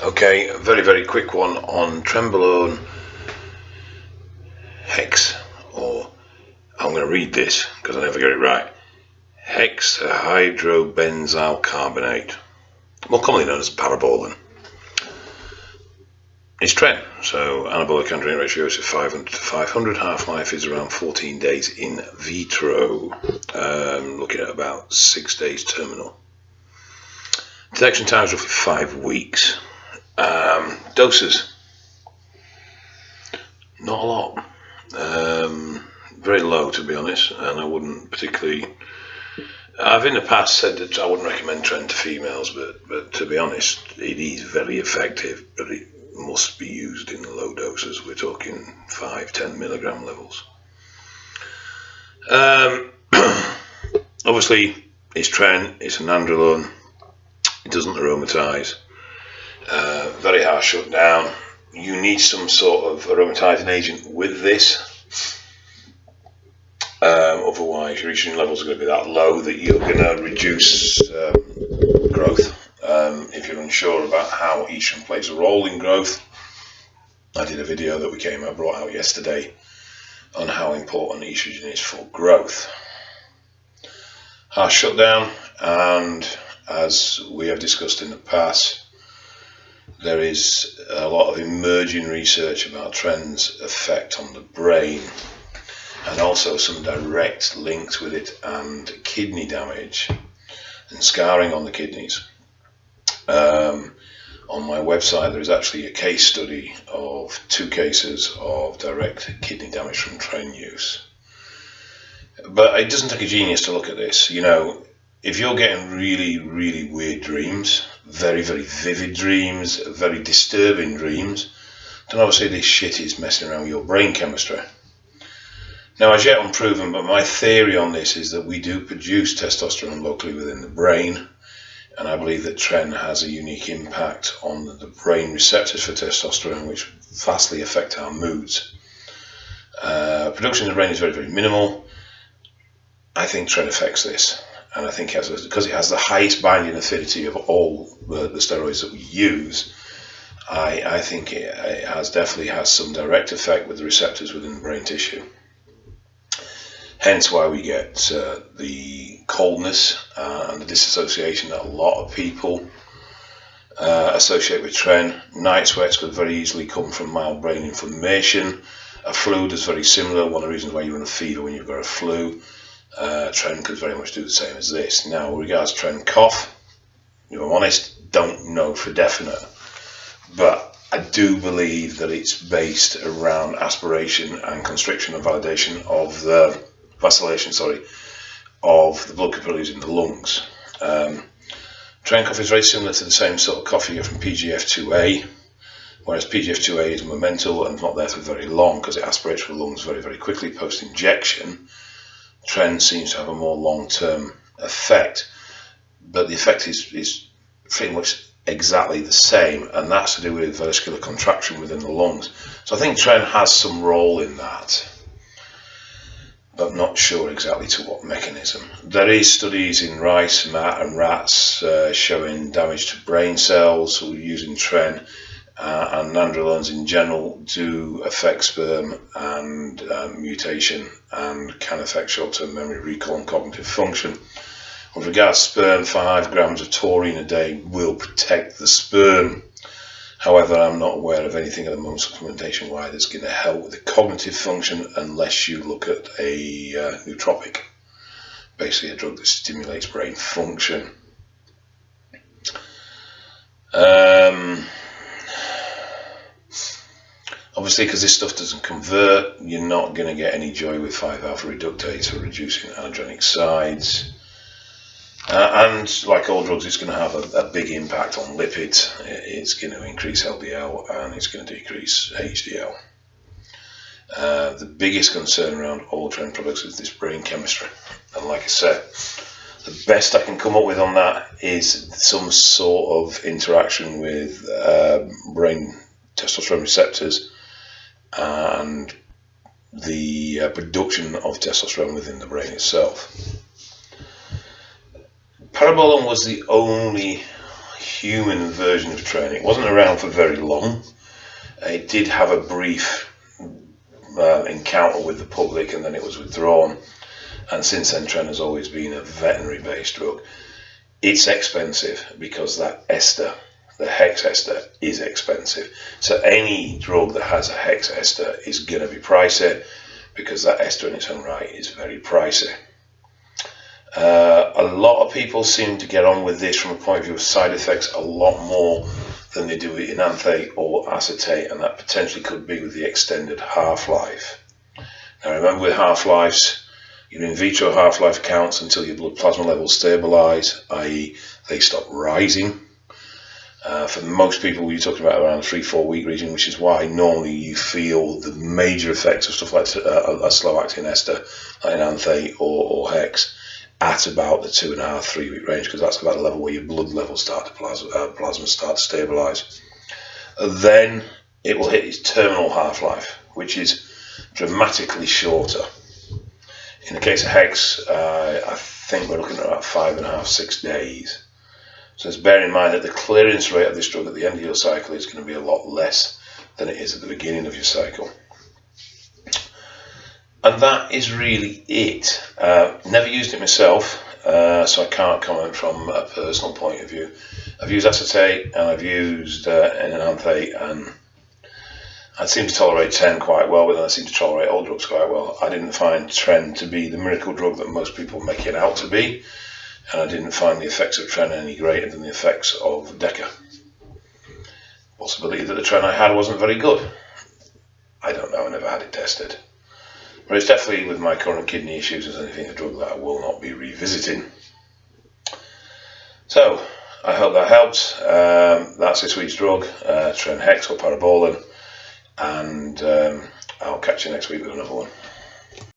Okay, a very quick one on Parabolan Hex, or I'm going to read this because I never get it right. Hexahydrobenzylcarbonate, more commonly known as Parabolan. It's Tren, so anabolic androgen ratio is 500 to 500. Half-life is around 14 days in vitro, looking at about 6 days terminal. Detection time is roughly 5 weeks. Doses, not a lot, very low to be honest, and I wouldn't particularly. I've in the past said that I wouldn't recommend Tren to females, but to be honest, it is very effective, but it must be used in low doses. We're talking 5-10 milligram levels. Obviously, it's Tren, it's an androlone, it doesn't aromatize. Very hard shutdown. You need some sort of aromatizing agent with this. Otherwise, your estrogen levels are going to be that low that you're going to reduce growth. If you're unsure about how estrogen plays a role in growth, I did a video that I brought out yesterday on how important estrogen is for growth. Harsh shutdown, and as we have discussed in the past, there is a lot of emerging research about Tren's effect on the brain, and also some direct links with it and kidney damage and scarring on the kidneys. On my website there is actually a case study of 2 cases of direct kidney damage from Tren use. But it doesn't take a genius to look at this. You know, if you're getting really weird dreams, very vivid dreams, very disturbing dreams, then obviously this shit is messing around with your brain chemistry. Now, as yet unproven, but my theory on this is that we do produce testosterone locally within the brain, and I believe that Tren has a unique impact on the brain receptors for testosterone, which vastly affect our moods. Production in the brain is very minimal. I think Tren affects this, and I think because it has the highest binding affinity of all the steroids that we use, I think it definitely has some direct effect with the receptors within the brain tissue. Hence why we get the coldness and the disassociation that a lot of people associate with Tren. Night sweats could very easily come from mild brain inflammation. A flu is very similar. One of the reasons why you run a fever when you've got a flu. Tren could very much do the same as this. Now, with regards to Tren cough, if I'm honest, don't know for definite, but I do believe that it's based around aspiration and constriction and validation of the vacillation, of the blood capillaries in the lungs. Tren cough is very similar to the same sort of cough you get from PGF2A, whereas PGF2A is momental and not there for very long because it aspirates from the lungs very quickly post-injection. Tren seems to have a more long-term effect, but the effect is pretty much exactly the same, and that's to do with vascular contraction within the lungs. So I think Tren has some role in that, but I'm not sure exactly to what mechanism. There is studies in rice, mat and rats showing damage to brain cells using Tren, and androlones in general do affect sperm and mutation, and can affect short-term memory, recall and cognitive function. With regards to sperm, 5 grams of taurine a day will protect the sperm. However, I'm not aware of anything at the moment supplementation-wise that's going to help with the cognitive function unless you look at a nootropic, basically a drug that stimulates brain function. Obviously, because this stuff doesn't convert, you're not going to get any joy with 5-alpha reductase for reducing androgenic sides. And like all drugs, it's going to have a big impact on lipids. It's going to increase LDL and it's going to decrease HDL. The biggest concern around all Tren products is this brain chemistry. And like I said, the best I can come up with on that is some sort of interaction with brain testosterone receptors and the production of testosterone within the brain itself. Parabolan was the only human version of Tren. It wasn't around for very long. It did have a brief encounter with the public, and then it was withdrawn. And since then, Tren has always been a veterinary-based drug. It's expensive because that ester, the hex ester, is expensive. So any drug that has a hex ester is going to be pricey, because that ester in its own right is very pricey. A lot of people seem to get on with this from a point of view of side effects a lot more than they do with enanthate or acetate, and that potentially could be with the extended half-life. Now remember, with half-lives, your in vitro half-life counts until your blood plasma levels stabilise, i.e. they stop rising. For most people, you're talking about around the 3-4 week region, which is why normally you feel the major effects of stuff like a slow-acting ester, like enanthate or hex, at about the 2.5-3 week range, because that's about the level where your blood levels start to plasma start to stabilise. Then it will hit its terminal half-life, which is dramatically shorter. In the case of hex, I think we're looking at about 5.5-6 days. So just bear in mind that the clearance rate of this drug at the end of your cycle is going to be a lot less than it is at the beginning of your cycle. And that is really it. Never used it myself, so I can't comment from a personal point of view. I've used acetate and I've used enanthate, and I seem to tolerate Tren quite well, but I seem to tolerate all drugs quite well. I didn't find Tren to be the miracle drug that most people make it out to be, and I didn't find the effects of Tren any greater than the effects of Deca. Possibility that the Tren I had wasn't very good. I don't know, I never had it tested. But it's definitely, with my current kidney issues, as anything, a drug that I will not be revisiting. So, I hope that helps. That's this week's drug, Tren Hex or Parabolan, and I'll catch you next week with another one.